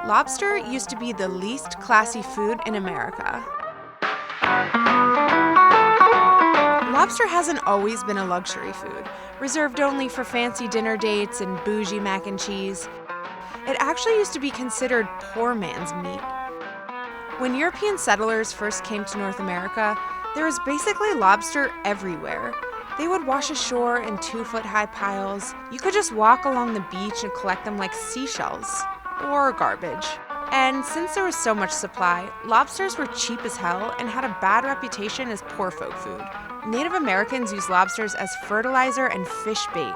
Lobster used to be the least classy food in America. Lobster hasn't always been a luxury food, reserved only for fancy dinner dates and bougie mac and cheese. It actually used to be considered poor man's meat. When European settlers first came to North America, there was basically lobster everywhere. They would wash ashore in 2-foot-high piles. You could just walk along the beach and collect them like seashells or garbage. And since there was so much supply, lobsters were cheap as hell and had a bad reputation as poor folk food. Native Americans used lobsters as fertilizer and fish bait,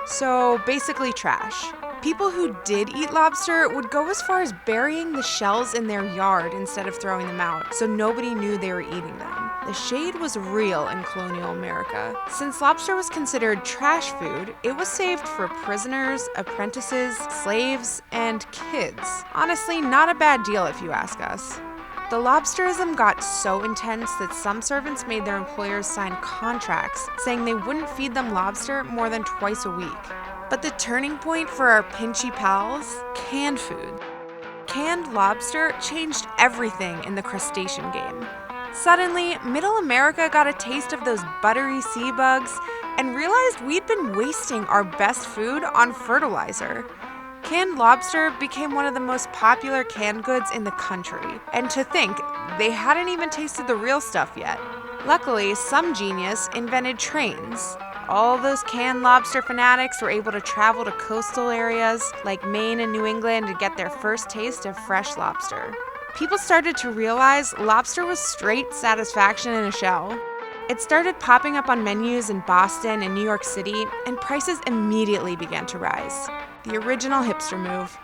so basically trash. People who did eat lobster would go as far as burying the shells in their yard instead of throwing them out, so nobody knew they were eating them. The shade was real in colonial America. Since lobster was considered trash food, it was saved for prisoners, apprentices, slaves, and kids. Honestly, not a bad deal if you ask us. The lobsterism got so intense that some servants made their employers sign contracts saying they wouldn't feed them lobster more than twice a week. But the turning point for our pinchy pals? Canned food. Canned lobster changed everything in the crustacean game. Suddenly, Middle America got a taste of those buttery sea bugs and realized we'd been wasting our best food on fertilizer. Canned lobster became one of the most popular canned goods in the country, and to think, they hadn't even tasted the real stuff yet. Luckily, some genius invented trains. All those canned lobster fanatics were able to travel to coastal areas like Maine and New England to get their first taste of fresh lobster. People started to realize lobster was straight satisfaction in a shell. It started popping up on menus in Boston and New York City, and prices immediately began to rise. The original hipster move.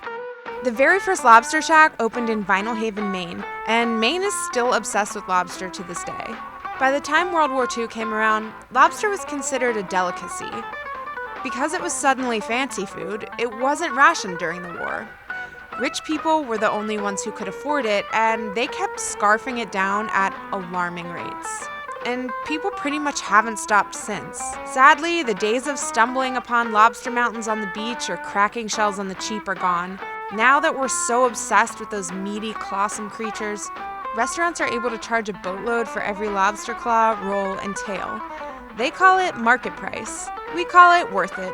The very first lobster shack opened in Vinyl Haven, Maine, and Maine is still obsessed with lobster to this day. By the time World War II came around, lobster was considered a delicacy. Because it was suddenly fancy food, it wasn't rationed during the war. Rich people were the only ones who could afford it, and they kept scarfing it down at alarming rates. And people pretty much haven't stopped since. Sadly, the days of stumbling upon lobster mountains on the beach or cracking shells on the cheap are gone. Now that we're so obsessed with those meaty, clawsome creatures, restaurants are able to charge a boatload for every lobster claw, roll, and tail. They call it market price. We call it worth it.